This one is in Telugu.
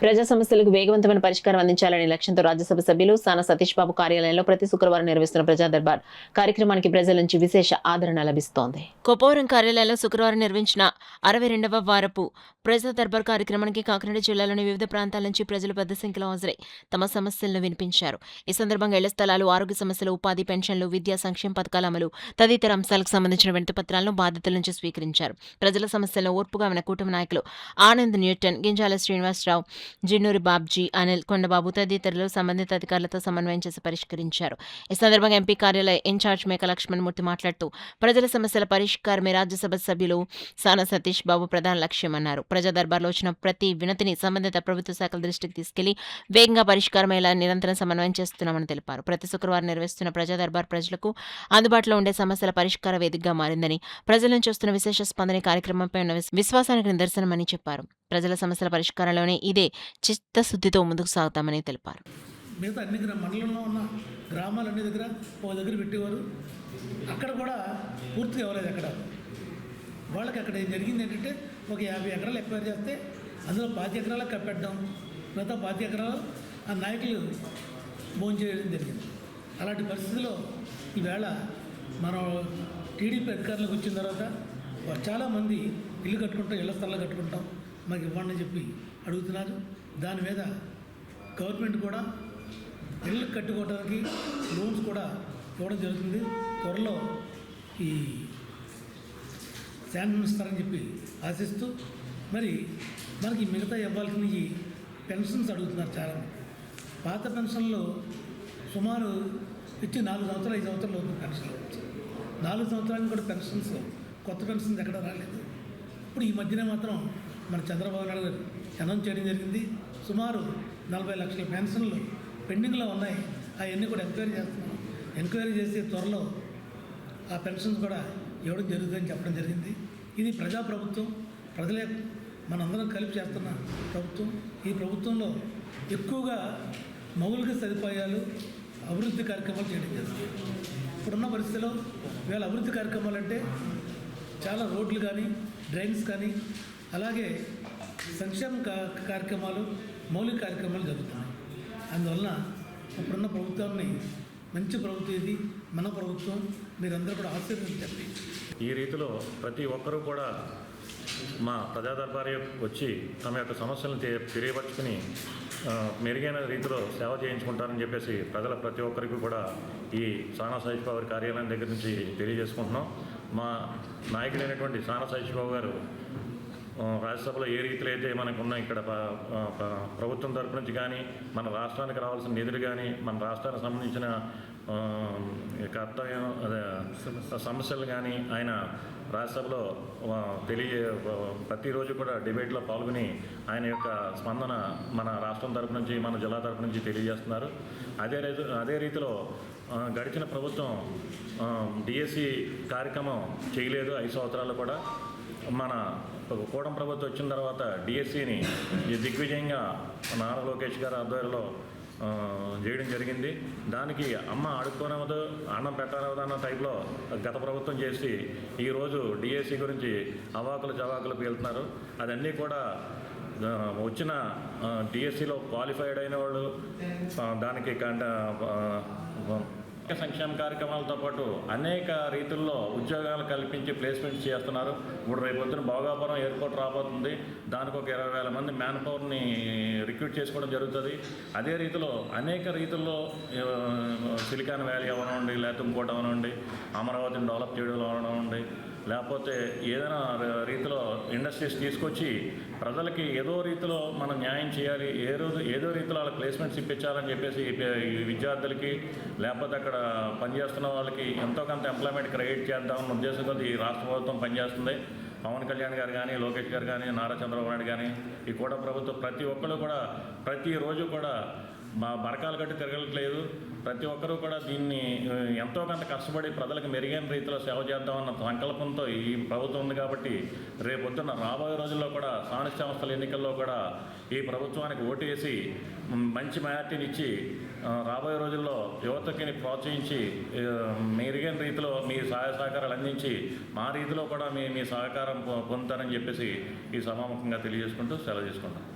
ప్రజా సమస్యలకు వేగవంతమైన పరిష్కారం అందించాలనే లక్ష్యంతో రాజ్యసభ సభ్యులు సాన సతీష్ బాబు కార్యాలయంలో ప్రతి శుక్రవారం నిర్వహిస్తున్న ప్రజా దర్బార్ కార్యక్రమానికి ప్రజల నుంచి విశేష ఆదరణ లభిస్తోంది. కొప్పవరం కార్యాలయంలో శుక్రవారం నిర్వహించిన 62వ వారపు ప్రజా దర్బార్ కార్యక్రమానికి కాకినాడ జిల్లాలోని వివిధ ప్రాంతాల నుంచి ప్రజలు పెద్ద సంఖ్యలో హాజరై తమ సమస్యలను వినిపించారు. ఈ సందర్భంగా ఇళ్ల స్థలాలు, ఆరోగ్య సమస్యలు, ఉపాధి, పెన్షన్లు, విద్యా సంక్షేమ పథకాల అమలు తదితర అంశాలకు సంబంధించిన వినతిపత్రాలను బాధితుల నుంచి స్వీకరించారు. ప్రజల సమస్యలను ఓర్పుగా విన్న కూటమి నాయకులు ఆనంద్ న్యూటన్, గింజాల శ్రీనివాసరావు, జిన్నూరి బాబ్జీ, అనిల్, కొండబాబు తదితరులు సంబంధిత అధికారులతో సమన్వయం చేసి పరిష్కరించారు. ఈ సందర్భంగా ఎంపీ కార్యాలయ ఇన్ఛార్జ్ మేక లక్ష్మణమూర్తి మాట్లాడుతూ ప్రజల సమస్యల పరిష్కారమే రాజ్యసభ సభ్యులు సాన సతీష్ బాబు ప్రధాన లక్ష్యమన్నారు. ప్రజా దర్బార్లో వచ్చిన ప్రతి వినతిని సంబంధిత ప్రభుత్వ శాఖల దృష్టికి తీసుకెళ్లి వేగంగా పరిష్కారమయ్యేలా నిరంతరం సమన్వయం చేస్తున్నామని తెలిపారు. ప్రతి శుక్రవారం నిర్వహిస్తున్న ప్రజా దర్బార్ ప్రజలకు అందుబాటులో ఉండే సమస్యల పరిష్కార వేదికగా మారిందని, ప్రజల నుంచి వస్తున్న విశేష స్పందన కార్యక్రమంపై ఉన్న విశ్వాసానికి నిదర్శనమని చెప్పారు. ప్రజల సమస్యల పరిష్కారంలోనే ఇదే చిత్తశుద్ధితో ముందుకు సాగుతామని తెలిపారు. మిగతా అన్ని మండలంలో ఉన్న గ్రామాలన్నీ దగ్గర ఒక దగ్గర పెట్టేవారు. అక్కడ కూడా పూర్తిగా అవ్వలేదు. వాళ్ళకి అక్కడ ఏం జరిగింది ఏంటంటే ఒక 50 ఎకరాలు ఎక్వైర్ చేస్తే అందులో 5 ఎకరాలకు కప్పెట్టడం, మిగతా 5 ఎకరాలు ఆ నాయకులు భోజనం చేయడం జరిగింది. అలాంటి పరిస్థితిలో ఈవేళ మనం టీడీపీ అధికారులకు వచ్చిన తర్వాత చాలామంది ఇల్లు కట్టుకుంటాం, ఇళ్ల స్థలాలు కట్టుకుంటాం, మాకు ఇవ్వండి అని చెప్పి అడుగుతున్నారు. దాని మీద గవర్నమెంట్ కూడా ఇళ్ళు కట్టుకోవడానికి లోన్స్ కూడా ఇవ్వడం జరుగుతుంది. త్వరలో ఈ శాంక్షన్ ఇస్తారని చెప్పి ఆశిస్తూ, మరి మనకి మిగతా ఇవ్వాల్సిన ఈ పెన్షన్స్ అడుగుతున్నారు చాలామంది. పాత పెన్షన్లు సుమారు ఇచ్చి 4 సంవత్సరాలు 5 సంవత్సరాలు అవుతుంది. పెన్షన్లు 4 సంవత్సరాలకు కూడా పెన్షన్స్, కొత్త పెన్షన్స్ ఎక్కడ రాలేదు. ఇప్పుడు ఈ మధ్యనే మాత్రం మన చంద్రబాబు నాయుడు గారు అనౌన్స్ చేయడం జరిగింది. సుమారు 40 లక్షల పెన్షన్లు పెండింగ్లో ఉన్నాయి. అవన్నీ కూడా ఎంక్వైరీ చేస్తున్నాం. ఎంక్వైరీ చేసి త్వరలో ఆ పెన్షన్స్ కూడా ఇవ్వడం జరుగుతుందని చెప్పడం జరిగింది. ఇది ప్రజాప్రభుత్వం, ప్రజలే మనందరం కలిపి చేస్తున్న ప్రభుత్వం. ఈ ప్రభుత్వంలో ఎక్కువగా మౌలిక సదుపాయాలు, అభివృద్ధి కార్యక్రమాలు చేయడం జరుగుతుంది. ఇప్పుడున్న పరిస్థితిలో వీళ్ళ అభివృద్ధి కార్యక్రమాలు అంటే చాలా రోడ్లు కానీ, డ్రైన్స్ కానీ, అలాగే సంక్షేమ కార్యక్రమాలు, మౌలిక కార్యక్రమాలు జరుగుతున్నాయి. అందువలన ఇప్పుడున్న ప్రభుత్వాన్ని మంచి ప్రభుత్వం ఇది, మన ప్రభుత్వం, మీరందరూ కూడా ఆశీర్వదించండి. ఈ రీతిలో ప్రతి ఒక్కరూ కూడా మా ప్రజా దర్బారీ వచ్చి తమ యొక్క సమస్యలను తెలియపరుచుకుని మెరుగైన రీతిలో సేవ చేయించుకుంటారని చెప్పేసి ప్రజల ప్రతి ఒక్కరికి కూడా ఈ సానా సతీష్ బాబు కార్యాలయం దగ్గర నుంచి తెలియజేసుకుంటున్నాం. మా నాయకుడైనటువంటి సానా సతీష్ బాబు గారు రాజ్యసభలో ఏ రీతిలో అయితే మనకున్న ఇక్కడ ప్రభుత్వం తరపు నుంచి కానీ, మన రాష్ట్రానికి రావాల్సిన నిధులు కానీ, మన రాష్ట్రానికి సంబంధించిన కర్తవ్యం సమస్యలు కానీ ఆయన రాజ్యసభలో ప్రతిరోజు కూడా డిబేట్లో పాల్గొని ఆయన యొక్క స్పందన మన రాష్ట్రం తరపు నుంచి, మన జిల్లా తరపు నుంచి తెలియజేస్తున్నారు. అదే రీతిలో గడిచిన ప్రభుత్వం డిఎస్సి కార్యక్రమం చేయలేదు. 5 సంవత్సరాలు కూడా మన కూటమి ప్రభుత్వం వచ్చిన తర్వాత డిఎస్సిని దిగ్విజయంగా నారా లోకేష్ గారి ఆధ్వర్యంలో చేయడం జరిగింది. దానికి అమ్మ అడుక్కోనవదు, అన్నం పెట్టనవదు అన్న టైప్లో గత ప్రభుత్వం చేసి ఈరోజు డిఎస్సి గురించి అవాకులు చవాకులు పేలుతున్నారు. అదన్నీ కూడా వచ్చిన డిఎస్సిలో క్వాలిఫైడ్ అయిన వాళ్ళు దానికి సంక్షేమ కార్యక్రమాలతో పాటు అనేక రీతుల్లో ఉద్యోగాలు కల్పించి ప్లేస్మెంట్స్ చేస్తున్నారు. ఇప్పుడు రేపొద్దున భోగాపురం ఎయిర్పోర్ట్ రాబోతుంది. దానికి ఒక 20,000 మంది మ్యాన్ పవర్ని రిక్రూట్ చేసుకోవడం జరుగుతుంది. అదే రీతిలో అనేక రీతుల్లో సిలికాన్ వ్యాలీ అవనండి, లేకపోతే ఇంకోటి అవనండి, అమరావతిని డెవలప్ చేయడం అవనండి, లేకపోతే ఏదైనా రీతిలో ఇండస్ట్రీస్ తీసుకొచ్చి ప్రజలకి ఏదో రీతిలో మనం న్యాయం చేయాలి, ఏదో రీతిలో వాళ్ళకి ప్లేస్మెంట్స్ ఇప్పించాలని చెప్పేసి విద్యార్థులకి, లేకపోతే అక్కడ పనిచేస్తున్న వాళ్ళకి ఎంతో కొంత ఎంప్లాయ్మెంట్ క్రియేట్ చేద్దామన్న ఉద్దేశంతో ఈ రాష్ట్ర ప్రభుత్వం పనిచేస్తుంది. పవన్ కళ్యాణ్ గారు కానీ, లోకేష్ గారు కానీ, నారా చంద్రబాబు నాయుడు కానీ, ఈ కూడా ప్రభుత్వం ప్రతి ఒక్కరు కూడా ప్రతిరోజు కూడా మా బరకాలు కట్టి తిరగట్లేదు. ప్రతి ఒక్కరూ కూడా దీన్ని ఎంతో కొంత కష్టపడి ప్రజలకు మెరుగైన రీతిలో సేవ చేద్దామన్న సంకల్పంతో ఈ ప్రభుత్వం ఉంది. కాబట్టి రేపొద్దున రాబోయే రోజుల్లో కూడా స్థానిక సంస్థల ఎన్నికల్లో కూడా ఈ ప్రభుత్వానికి ఓటు వేసి మంచి మెజార్టీని ఇచ్చి రాబోయే రోజుల్లో యువతకి ప్రోత్సహించి మెరుగైన రీతిలో మీ సహాయ సహకారాలు అందించి మా రీతిలో కూడా మీ సహకారం పొందుతారని చెప్పేసి ఈ సభాముఖంగా తెలియజేసుకుంటూ సెలవు చేసుకుంటాం.